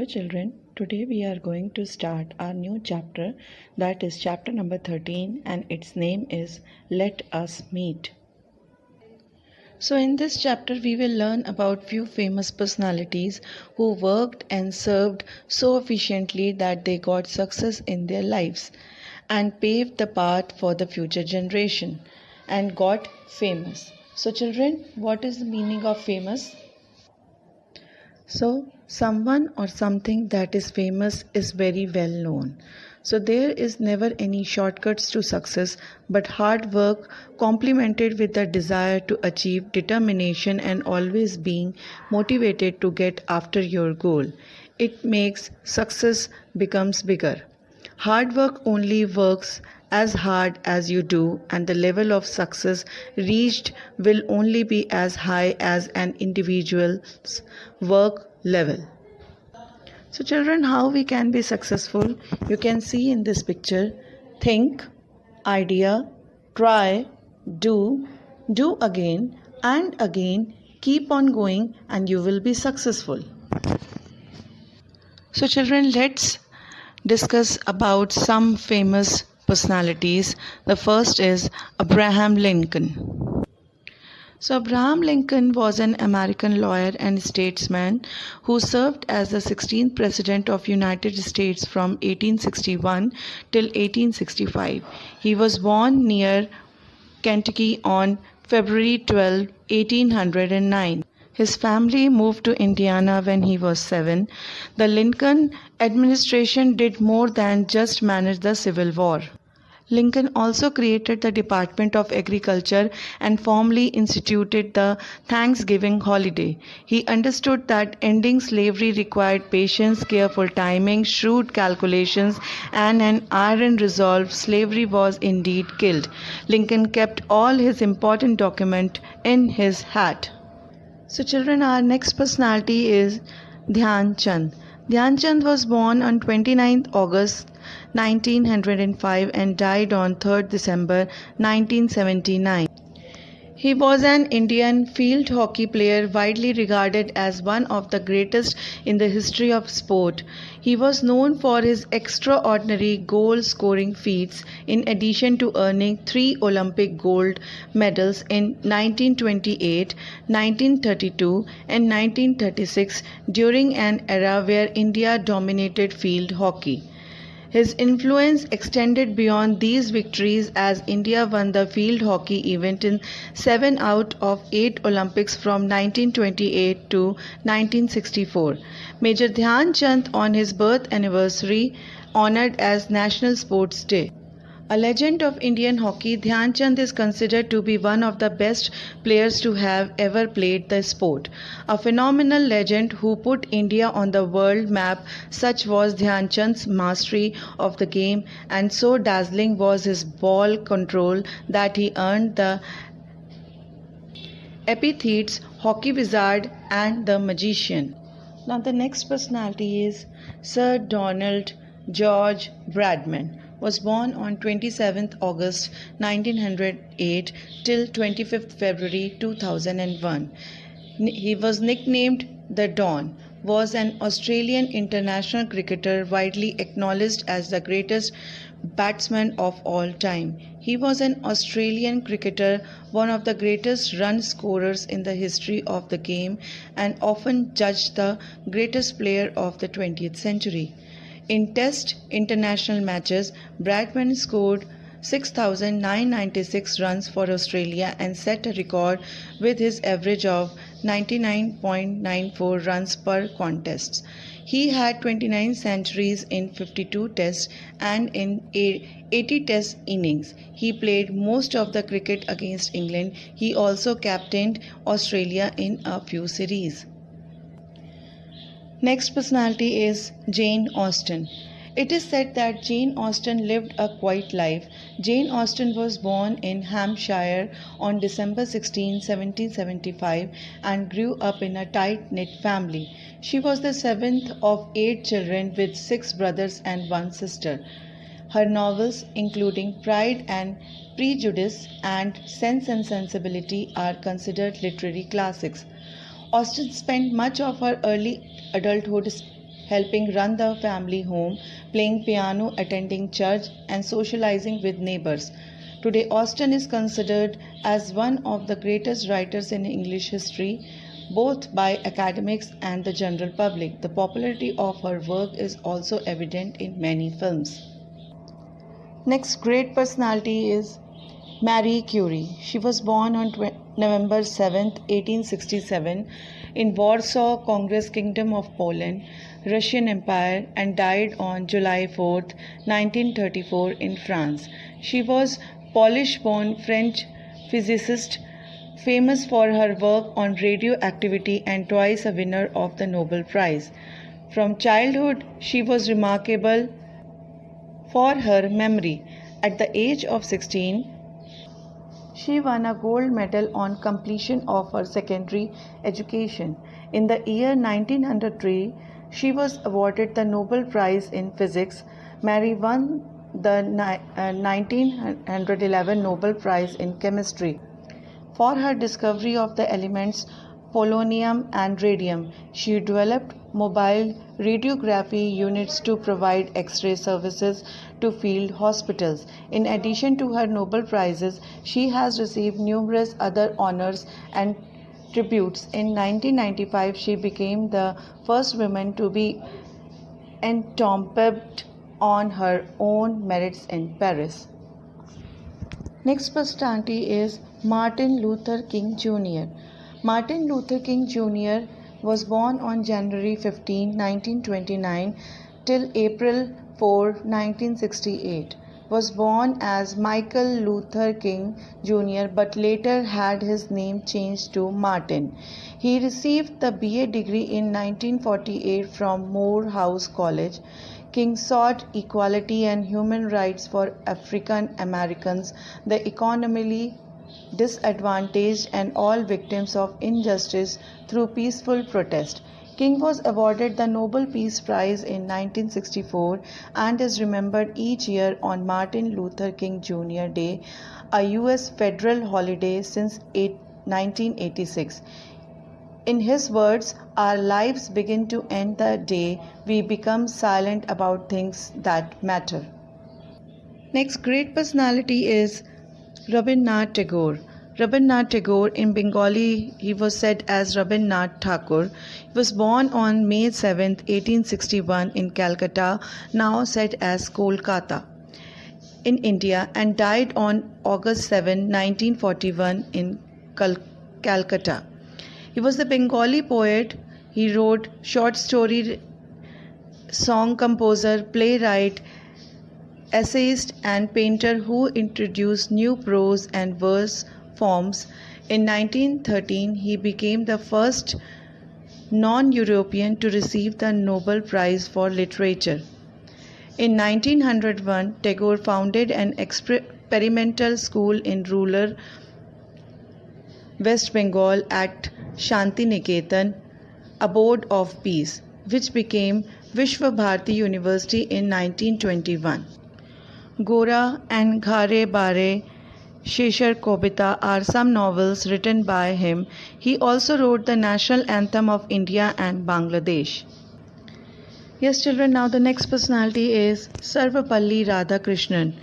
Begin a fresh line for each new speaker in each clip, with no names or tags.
children, today we are going to start our new chapter, that is chapter number 13, and its name is Let Us Meet. So in this chapter we will learn about few famous personalities who worked and served so efficiently that they got success in their lives and paved the path for the future generation and got famous. So children, what is the meaning of famous? So, someone or something that is famous is very well known. So, there is never any shortcuts to success, but hard work complemented with the desire to achieve determination and always being motivated to get after your goal. It makes success becomes bigger. Hard work only works as hard as you do, and the level of success reached will only be as high as an individual's work level. So children, how we can be successful? You can see in this picture: think, idea, try, do again and again, keep on going and you will be successful. So children, let's discuss about some famous personalities. The first is Abraham Lincoln. So Abraham Lincoln was an American lawyer and statesman who served as the 16th President of United States from 1861 till 1865. He was born near Kentucky on February 12, 1809. His family moved to Indiana when he was 7. The Lincoln administration did more than just manage the Civil War. Lincoln also created the Department of Agriculture and formally instituted the Thanksgiving holiday. He understood that ending slavery required patience, careful timing, shrewd calculations, and an iron resolve. Slavery was indeed killed. Lincoln kept all his important documents in his hat. So children, our next personality is Dhyan Chand. Dhyan Chand was born on 29th August 1905 and died on 3rd December 1979. He was an Indian field hockey player widely regarded as one of the greatest in the history of sport. He was known for his extraordinary goal-scoring feats in addition to earning 3 Olympic gold medals in 1928, 1932 and 1936 during an era where India dominated field hockey. His influence extended beyond these victories as India won the field hockey event in 7 out of 8 Olympics from 1928 to 1964. Major Dhyan Chand on his birth anniversary honored as National Sports Day. A legend of Indian hockey, Dhyan Chand is considered to be one of the best players to have ever played the sport. A phenomenal legend who put India on the world map, such was Dhyan Chand's mastery of the game, and so dazzling was his ball control that he earned the epithets Hockey Wizard and the Magician. Now the next personality is Sir Donald George Bradman. Was born on 27th August 1908 till 25th February 2001. He was nicknamed the Don, was an Australian international cricketer widely acknowledged as the greatest batsman of all time. He was an Australian cricketer, one of the greatest run scorers in the history of the game and often judged the greatest player of the 20th century. In Test international matches, Bradman scored 6,996 runs for Australia and set a record with his average of 99.94 runs per contest. He had 29 centuries in 52 tests and in 80 test innings. He played most of the cricket against England. He also captained Australia in a few series. Next personality is Jane Austen. It is said that Jane Austen lived a quiet life. Jane Austen was born in Hampshire on December 16, 1775 and grew up in a tight-knit family. She was the seventh of 8 children with 6 brothers and 1 sister. Her novels, including Pride and Prejudice and Sense and Sensibility, are considered literary classics. Austen spent much of her early adulthood helping run the family home, playing piano, attending church, and socializing with neighbors. Today, Austen is considered as one of the greatest writers in English history, both by academics and the general public. The popularity of her work is also evident in many films. Next great personality is Marie Curie. She was born on November 7, 1867 in Warsaw, Congress Kingdom of Poland, Russian Empire, and died on July 4, 1934 in France. She was Polish-born French physicist famous for her work on radioactivity and twice a winner of the Nobel Prize. From childhood, she was remarkable for her memory. At the age of 16, she won a gold medal on completion of her secondary education. In the year 1903, she was awarded the Nobel Prize in Physics. Marie won the 1911 Nobel Prize in Chemistry for her discovery of the elements polonium and radium. She developed mobile radiography units to provide X-ray services to field hospitals. In addition to her Nobel Prizes, she has received numerous other honors and tributes. In 1995, she became the first woman to be entombed on her own merits in Paris. Next personality is Martin Luther King Jr. Martin Luther King Jr. was born on January 15, 1929 till April 4, 1968. Was born as Michael Luther King Jr. but later had his name changed to Martin. He received the BA degree in 1948 from Morehouse College. King sought equality and human rights for African Americans, the economically disadvantaged, and all victims of injustice through peaceful protest. King was awarded the Nobel Peace Prize in 1964 and is remembered each year on Martin Luther King Jr. Day, a U.S. federal holiday since 1986. In his words, our lives begin to end the day we become silent about things that matter. Next great personality is Rabindranath Tagore. Rabindranath Tagore, in Bengali he was said as Rabindranath Thakur. He was born on May 7, 1861 in Calcutta, now said as Kolkata, in India, and died on August 7, 1941 in Calcutta. He was a Bengali poet. He wrote short story, song composer, playwright, essayist, and painter who introduced new prose and verse forms. In 1913, he became the first non-European to receive the Nobel Prize for Literature. In 1901, Tagore founded an experimental school in rural West Bengal at Shantiniketan, Abode of Peace, which became Vishwa Bharati University in 1921. Gora and Ghare Bare Sheshar Kobita are some novels written by him. He also wrote the national anthem of India and Bangladesh. Yes, children, now the next personality is Sarvapalli Radhakrishnan.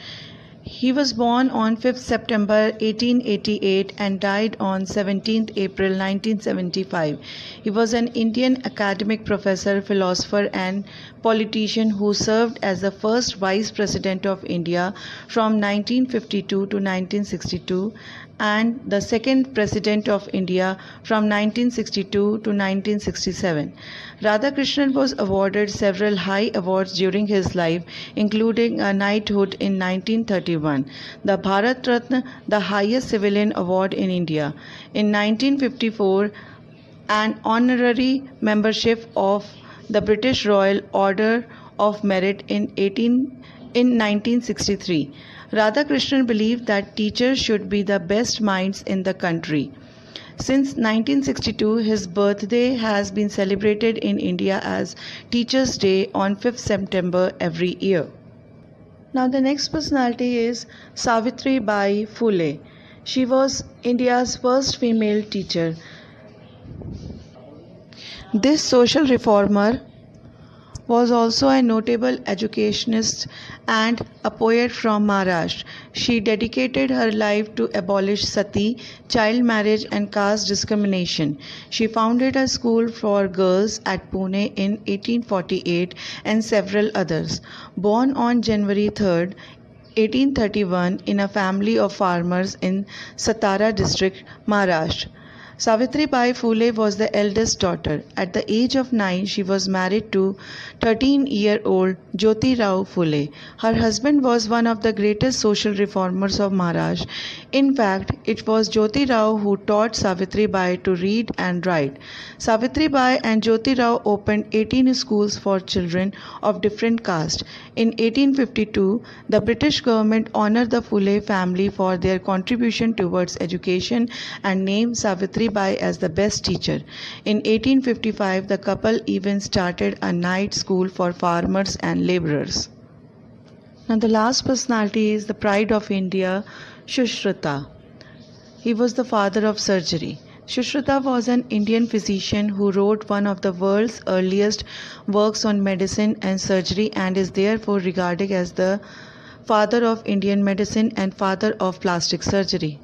He was born on 5th September 1888 and died on 17th April 1975. He was an Indian academic professor, philosopher, and politician who served as the first Vice President of India from 1952 to 1962 and the second President of India from 1962 to 1967. Radhakrishnan was awarded several high awards during his life, including a knighthood in 1931, the Bharat Ratna, the highest civilian award in India, in 1954, an honorary membership of the British Royal Order of Merit in 1963. Radhakrishnan believed that teachers should be the best minds in the country. Since 1962, his birthday has been celebrated in India as Teachers' Day on 5th September every year. Now the next personality is Savitri Bai Phule. She was India's first female teacher. This social reformer was also a notable educationist and a poet from Maharashtra. She dedicated her life to abolish sati, child marriage and caste discrimination. She founded a school for girls at Pune in 1848 and several others. Born on January 3rd, 1831 in a family of farmers in Satara district, Maharashtra. Savitribai Phule was the eldest daughter. At the age of 9, she was married to 13-year-old Jyoti Rao Phule. Her husband was one of the greatest social reformers of Maharashtra. In fact, it was Jyoti Rao who taught Savitribai to read and write. Savitribai and Jyoti Rao opened 18 schools for children of different castes. In 1852, the British government honored the Phule family for their contribution towards education and named Savitribai as the best teacher. In 1855, the couple even started a night school for farmers and laborers. Now, the last personality is the pride of India, Sushruta. He was the father of surgery. Sushruta was an Indian physician who wrote one of the world's earliest works on medicine and surgery and is therefore regarded as the father of Indian medicine and father of plastic surgery.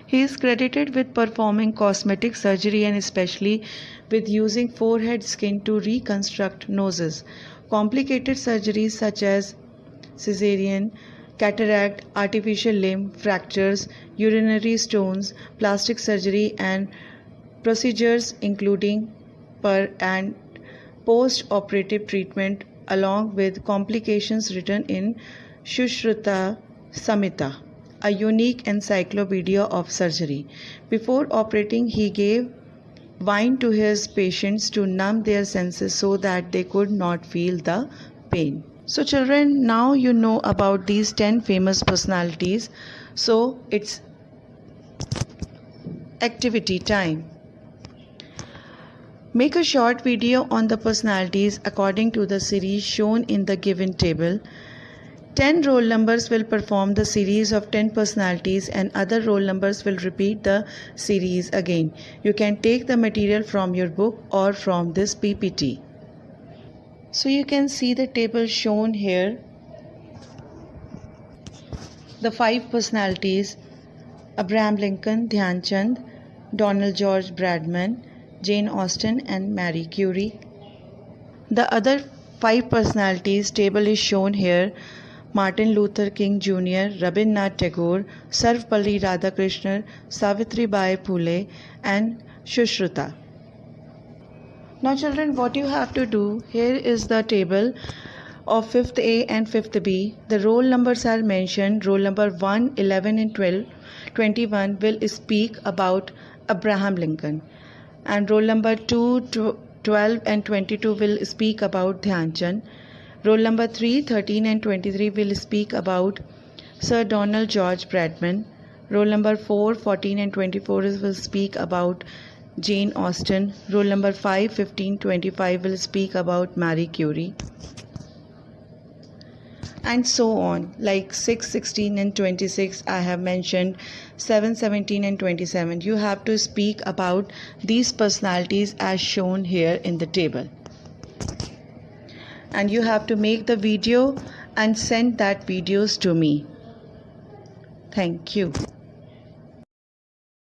He is credited with performing cosmetic surgery and especially with using forehead skin to reconstruct noses. Complicated surgeries such as cesarean, cataract, artificial limb, fractures, urinary stones, plastic surgery and procedures including per and post-operative treatment along with complications written in Sushruta Samhita, a unique encyclopedia of surgery. Before operating, he gave wine to his patients to numb their senses so that they could not feel the pain. So children, now you know about these 10 famous personalities. So it's activity time. Make a short video on the personalities according to the series shown in the given table. 10 roll numbers will perform the series of 10 personalities and other roll numbers will repeat the series again. You can take the material from your book or from this PPT. So you can see the table shown here. The 5 personalities: Abraham Lincoln, Dhyan Chand, Donald George Bradman, Jane Austen and Marie Curie. The other 5 personalities table is shown here: Martin Luther King Jr., Rabindranath Tagore, Sarvapalli Radhakrishnan, Savitribai Phule and Sushruta. Now children, what you have to do, here is the table of 5th A and 5th B. The roll numbers are mentioned. Roll number 1, 11 and 12, 21 will speak about Abraham Lincoln. And roll number 2, 12 and 22 will speak about Dhyan Chand. Roll number 3, 13 and 23 will speak about Sir Donald George Bradman. Roll number 4, 14 and 24 will speak about Jane Austen. Roll number 5, 15, 25 will speak about Marie Curie. And so on, like 6, 16 and 26 I have mentioned, 7, 17 and 27. You have to speak about these personalities as shown here in the table. And you have to make the video and send that videos to me. Thank you.